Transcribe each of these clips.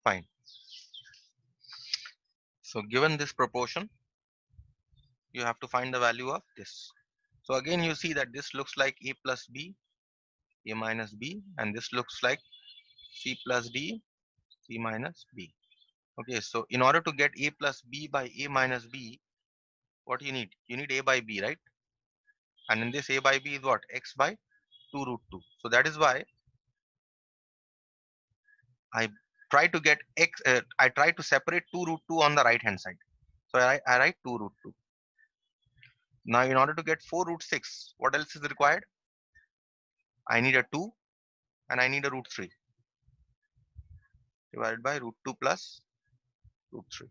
Fine. So given this proportion, you have to find the value of this. So again, you see that this looks like a plus b, a minus b, and this looks like c plus d, c minus b. Okay, so in order to get a plus b by a minus b, what you need? You need a by b, right? And in this a by b is what? X by 2 root 2. So that is why I try to get x, I try to separate 2 root 2 on the right hand side. So I write 2 root 2. Now in order to get 4 root 6, what else is required? I need a 2 and I need a root 3 divided by root 2 plus root 3.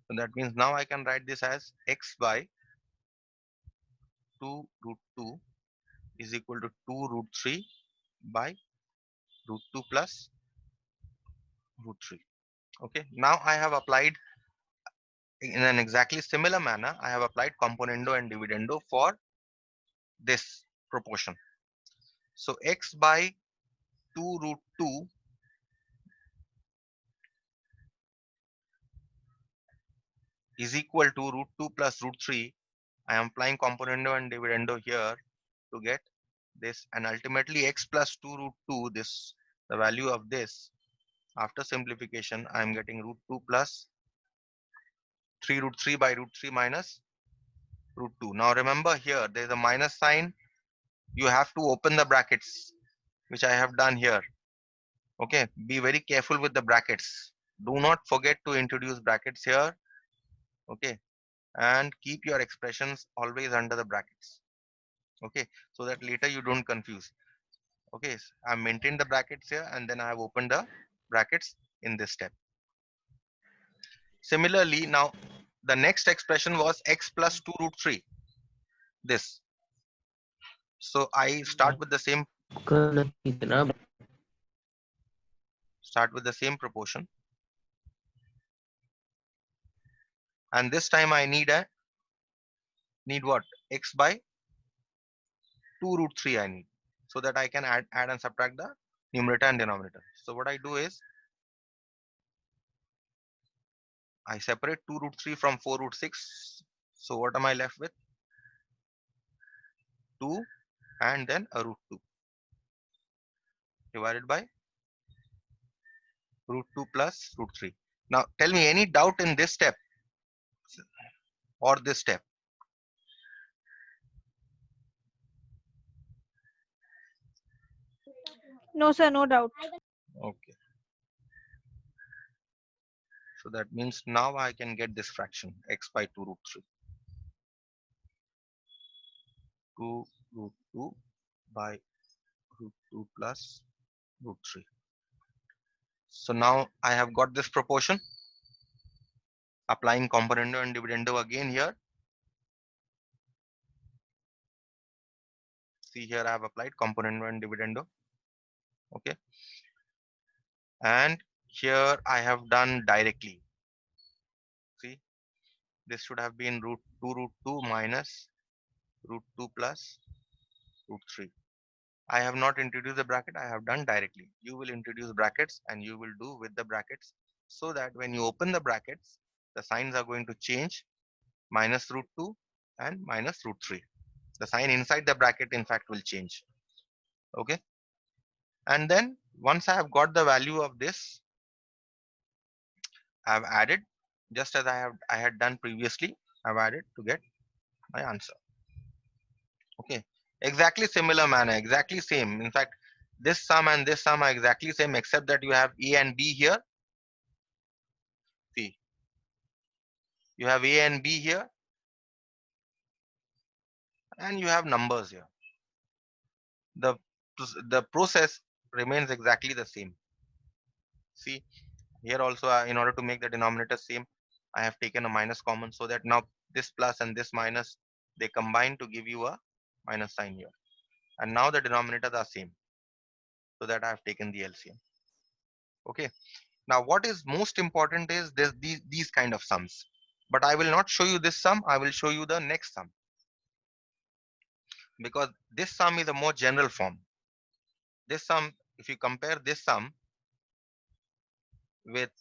So that means now I can write this as x by 2 root 2 is equal to 2 root 3 by root 2 plus root 3. Okay, now I have applied in an exactly similar manner, I have applied componendo and dividendo for this proportion. So x by 2 root 2 is equal to root 2 plus root 3. I am applying componendo and dividendo here to get this, and ultimately x plus 2 root 2, this the value of this after simplification, I am getting root 2 plus 3 root 3 by root 3 minus root 2. Now remember here there is a minus sign. You have to open the brackets, which I have done here. Okay, be very careful with the brackets. Do not forget to introduce brackets here. Okay, and keep your expressions always under the brackets. Okay, so that later you don't confuse. Okay, I maintained the brackets here and then I have opened the brackets in this step. Similarly, now the next expression was x plus 2 root 3. This. So I start with the same proportion, and this time I need what? X by 2 root 3 I need, so that I can add and subtract the numerator and denominator. So what I do is I separate 2 root 3 from 4 root 6. So what am I left with? 2 and then a root 2 divided by root 2 plus root 3. Now tell me, any doubt in this step or this step? No, sir, no doubt. Okay. So that means now I can get this fraction x by 2 root 3. 2 root 2 by root 2 plus root 3. So now I have got this proportion. Applying componendo and dividendo again here. See here I have applied componendo and dividendo. Okay. And here I have done directly. See, this should have been root 2 root 2 minus root 2 plus root 3. I have not introduced the bracket, I have done directly. You will introduce brackets and you will do with the brackets, so that when you open the brackets, the signs are going to change. Minus root 2 and minus root 3. The sign inside the bracket in fact will change. Okay. And then once I have got the value of this, I have added, just as I had done previously. I've added to get my answer. Okay, exactly similar manner, exactly same. In fact, this sum and this sum are exactly same, except that you have a and b here. See, you have a and b here, and you have numbers here. The the process remains exactly the same. See, here also, in order to make the denominator same, I have taken a minus common, so that now this plus and this minus, they combine to give you a minus sign here. And now the denominators are same, so that I have taken the LCM. Okay. Now what is most important is these kind of sums. But I will not show you this sum. I will show you the next sum, because this sum is a more general form. This sum, if you compare this sum with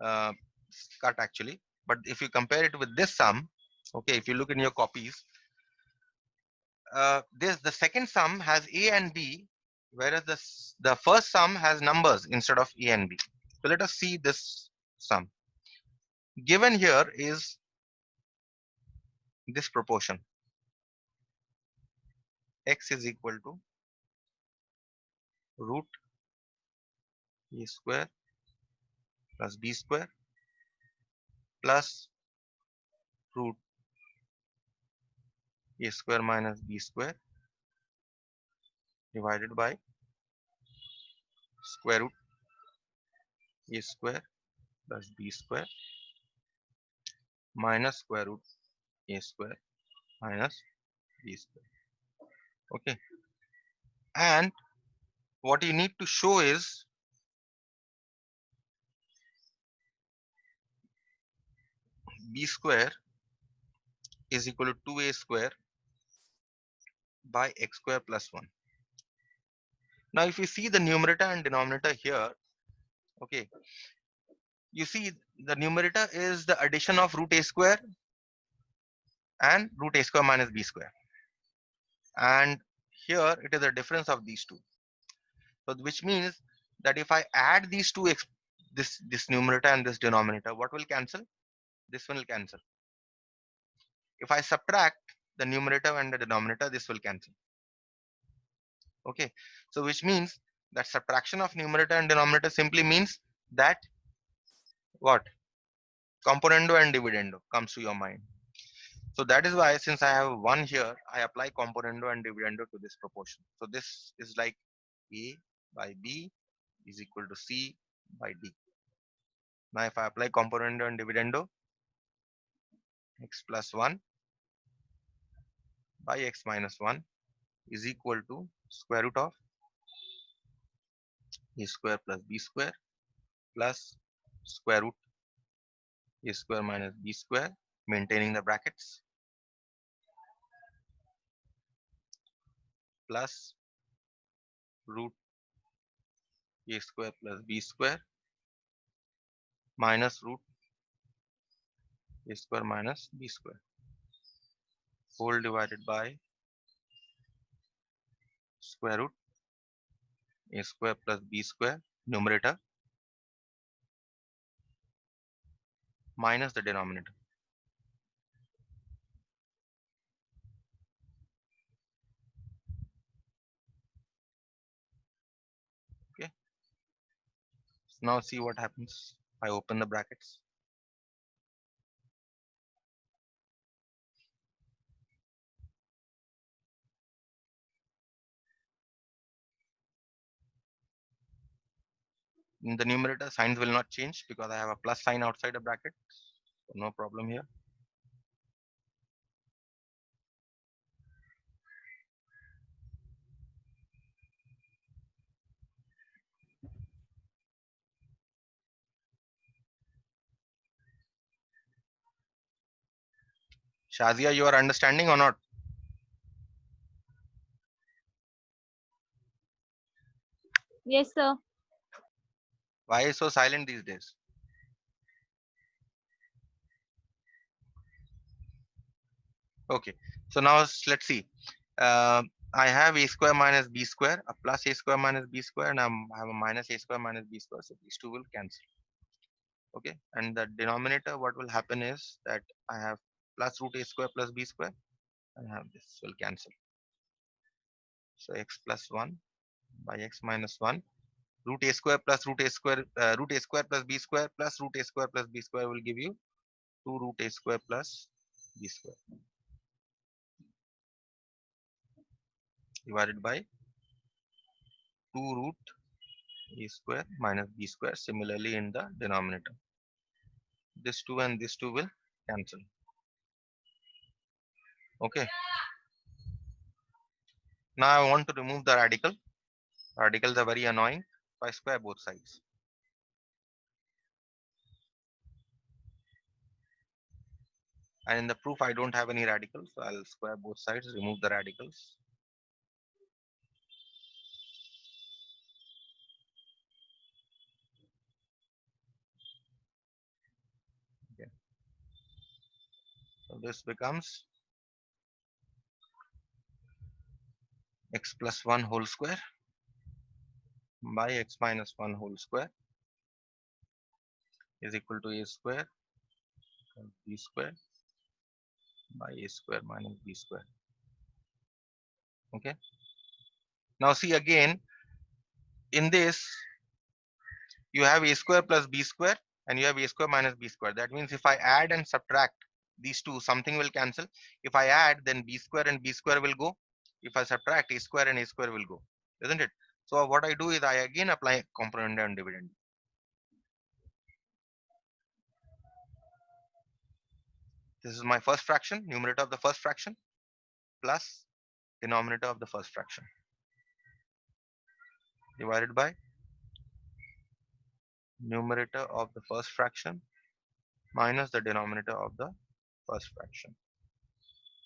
uh, cut actually. But if you compare it with this sum, okay, if you look in your copies, this the second sum has a and b, whereas the first sum has numbers instead of a and b. So let us see this sum. Given here is this proportion: x is equal to root a square plus b square plus root a square minus b square divided by square root a square plus b square minus square root a square minus b square. Okay, and what you need to show is b square is equal to 2a square by x square plus 1. Now if you see the numerator and denominator here, okay, you see the numerator is the addition of root a square and root a square minus b square, and here it is a difference of these two. So which means that if I add these two this numerator and this denominator, what will cancel? This one will cancel. If I subtract the numerator and the denominator, this will cancel. Okay, so which means that subtraction of numerator and denominator simply means that what? Componendo and dividendo comes to your mind. So that is why, since I have 1 here, I apply componendo and dividendo to this proportion. So this is like a by b is equal to c by d. Now if I apply componendo and dividendo, x plus 1 by x minus 1 is equal to square root of a square plus b square plus square root a square minus b square, maintaining the brackets, plus root a square plus b square minus root a square minus b square, whole divided by square root a square plus b square, numerator, minus the denominator. Okay, so now see what happens. I open the brackets. In the numerator, signs will not change because I have a plus sign outside the bracket. So no problem here. Shazia, you are understanding or not? Yes, sir. Why is so silent these days? Okay, so now let's see. I have a square minus b square, a plus a square minus b square, and I have a minus a square minus b square. So these two will cancel. Okay, and the denominator, what will happen is that I have plus root a square plus b square, and I have this will cancel. So x plus 1 by x minus 1, root a square plus root a square, root a square plus b square plus root a square plus b square will give you 2 root a square plus b square divided by 2 root a square minus b square. Similarly in the denominator, this 2 and this 2 will cancel. Okay, now I want to remove the radical. Radicals are very annoying, so I square both sides. And in the proof I don't have any radicals, so I'll square both sides, remove the radicals. this becomes x plus 1 whole square by x minus 1 whole square is equal to a square plus b square by a square minus b square. Okay. Now see again, in this you have a square plus b square and you have a square minus b square. That means if I add and subtract these two, something will cancel. If I add, then b square and b square will go. If I subtract, a square and a square will go, isn't it? So what I do is I again apply component and dividend. This is my first fraction, numerator of the first fraction plus denominator of the first fraction divided by numerator of the first fraction minus the denominator of the first fraction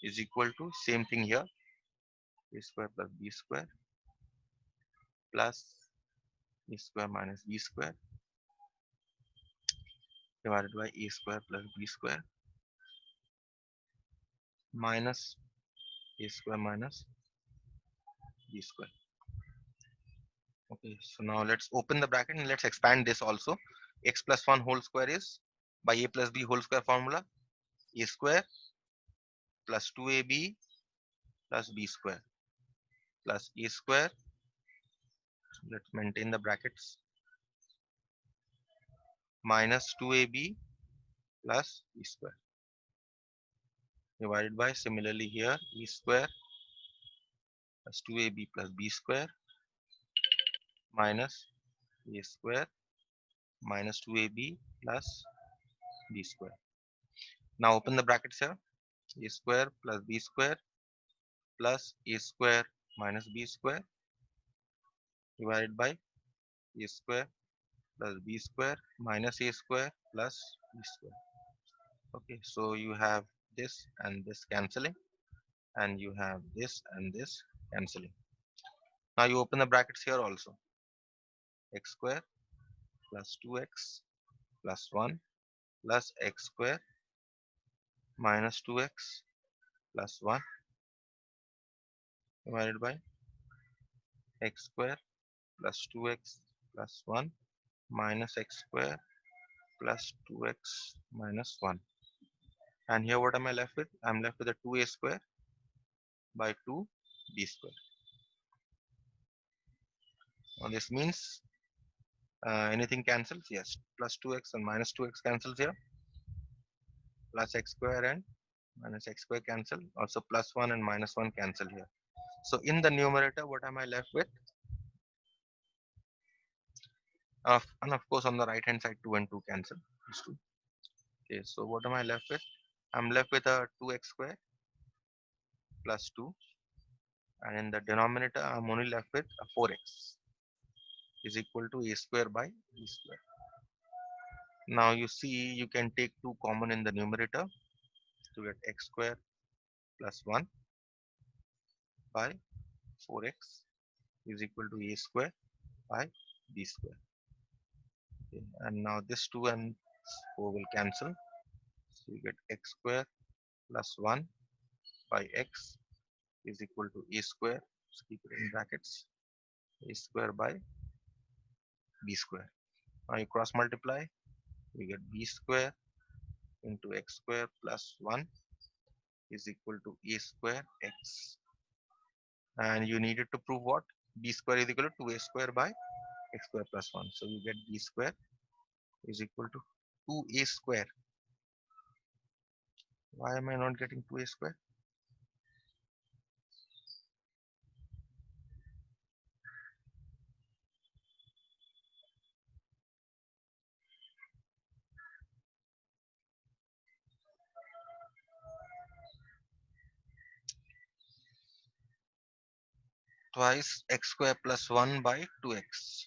is equal to same thing here, a square plus b square plus a square minus b square divided by a square plus b square minus a square minus b square. Okay, so now let's open the bracket and let's expand this also. X plus 1 whole square is by a plus b whole square formula, a square plus 2ab plus b square plus a square, let's maintain the brackets, minus 2ab plus b square divided by similarly here a square plus 2ab plus b square minus a square minus 2ab plus b square. Now open the brackets here, a square plus b square plus a square minus b square divided by a square plus b square minus a square plus b square. Okay, so you have this and this cancelling and you have this and this cancelling. Now you open the brackets here also, x square plus 2x plus 1 plus x square minus 2x plus 1 divided by x square plus 2x plus 1 minus x square plus 2x minus 1. And here what am I left with? I'm left with a 2a square by 2b square. Now this means anything cancels? Yes, plus 2x and minus 2x cancels here. Plus x square and minus x square cancel. Also plus 1 and minus 1 cancel here. So in the numerator, what am I left with? And of course on the right hand side 2 and 2 cancel. These two. Okay, so what am I left with? I'm left with a 2x square plus 2, and in the denominator I'm only left with a 4x is equal to a square by b square. Now you see you can take 2 common in the numerator to get x square plus 1 by 4x is equal to a square by b square. Okay, and now this 2 and 4 will cancel, so you get x square plus 1 by x is equal to a square, let's keep it in brackets, a square by b square. Now you cross multiply, you get b square into x square plus 1 is equal to a square x, and you needed to prove what? B square is equal to 2a square by x square plus 1, so you get b square is equal to 2a square. Why am I not getting 2a square? Twice x square plus 1 by 2x.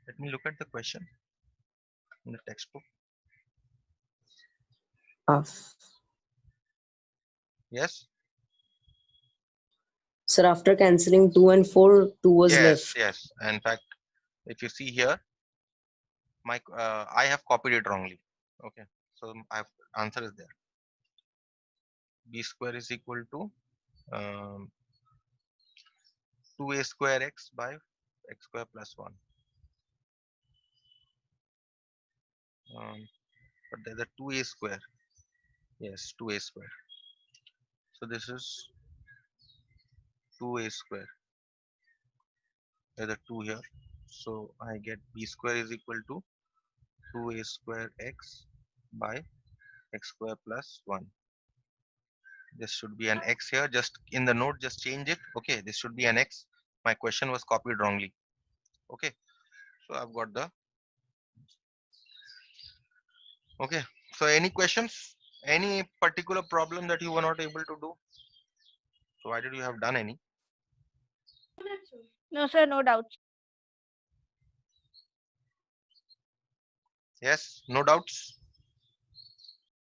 Let me look at the question in the textbook. Yes, Sir, after cancelling 2 and 4, 2 was Yes, left. yes. In fact, if you see here, my I have copied it wrongly. Okay, so I have, answer is there. B square is equal to 2a square x by x square plus 1. But there's a 2a square. Yes, 2a square. So this is 2a square. There's a 2 here. So I get b square is equal to 2a square x by x square plus 1. This should be an x here. Just in the note, just change it. Okay, this should be an x. My question was copied wrongly. Okay, so I've got the. Okay, so any questions? Any particular problem that you were not able to do? So why did you have done any? No, sir, no doubts. Yes, no doubts.